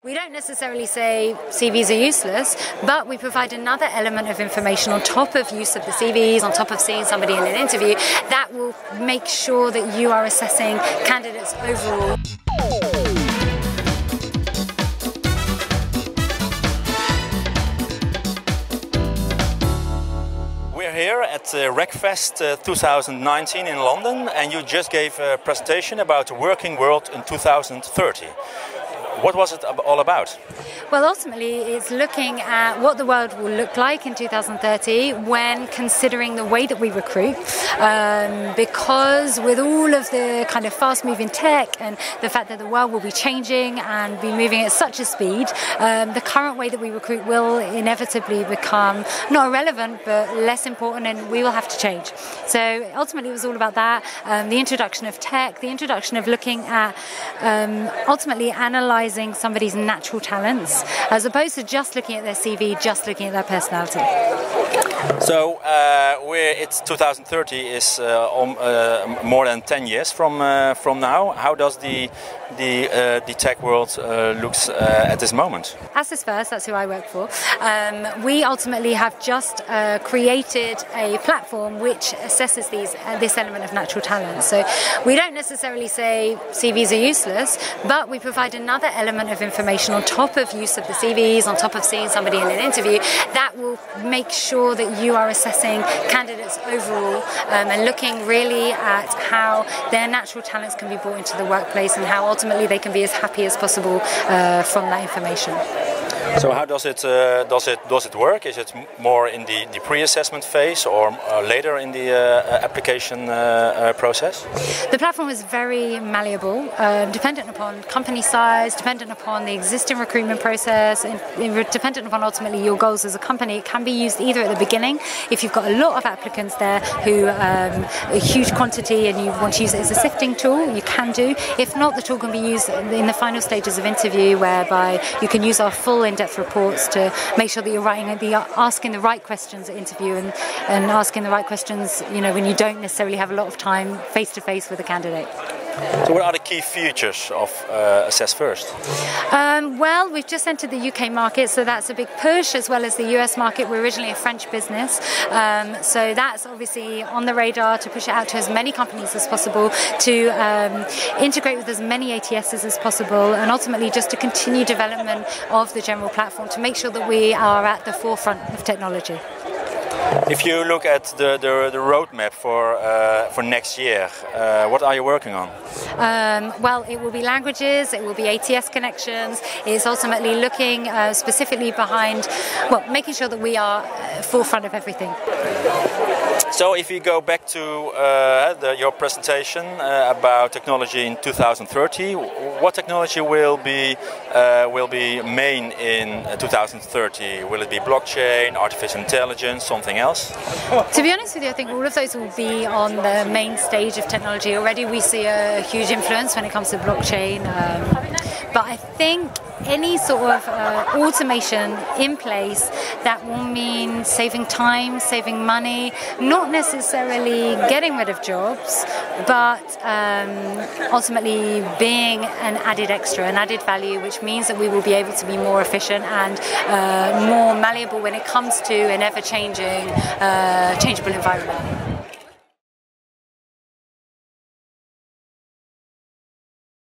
We don't necessarily say CVs are useless, but we provide another element of information on top of use of the CVs, on top of seeing somebody in an interview, that will make sure that you are assessing candidates overall. We're here at RecFest 2019 in London, and you just gave a presentation about the working world in 2030. What was it all about? Well, ultimately, it's looking at what the world will look like in 2030 when considering the way that we recruit. Because with all of the kind of fast-moving tech and the fact that the world will be changing and be moving at such a speed, the current way that we recruit will inevitably become not irrelevant, but less important, and we will have to change. So ultimately, it was all about that. The introduction of tech, the introduction of looking at ultimately analysing somebody's natural talents, as opposed to just looking at their CV, just looking at their personality. So it's 2030 is more than 10 years from now. How does the tech world looks at this moment? AssessFirst, that's who I work for. We ultimately have just created a platform which assesses this element of natural talent. So we don't necessarily say CVs are useless, but we provide another element of information on top of use of the CVs, on top of seeing somebody in an interview, that will make sure that you are assessing candidates overall and looking really at how their natural talents can be brought into the workplace and how ultimately they can be as happy as possible from that information. So how does it work? Is it more in the pre-assessment phase or later in the application process? The platform is very malleable, dependent upon company size, dependent upon the existing recruitment process, and dependent upon ultimately your goals as a company. It can be used either at the beginning, if you've got a lot of applicants there who a huge quantity and you want to use it as a sifting tool, you can do. If not, the tool can be used in the final stages of interview, whereby you can use our full in-depth reports to make sure that you're asking the right questions at interview and asking the right questions, when you don't necessarily have a lot of time face-to-face with a candidate. So what are the key features of AssessFirst? Well, we've just entered the UK market, so that's a big push, as well as the US market. We're originally a French business, so that's obviously on the radar to push it out to as many companies as possible, to integrate with as many ATSs as possible, and ultimately just to continue development of the general platform to make sure that we are at the forefront of technology. If you look at the roadmap for next year, what are you working on? Well, it will be languages, it will be ATS connections. It's ultimately looking specifically behind, making sure that we are forefront of everything. So if you go back to your presentation about technology in 2030, what technology will be main in 2030? Will it be blockchain, artificial intelligence, something else? To be honest with you, I think all of those will be on the main stage of technology. Already we see a huge influence when it comes to blockchain, but I think any sort of automation in place that will mean saving time, saving money, not necessarily getting rid of jobs, but ultimately being an added extra, an added value, which means that we will be able to be more efficient and more malleable when it comes to an ever-changing, changeable environment.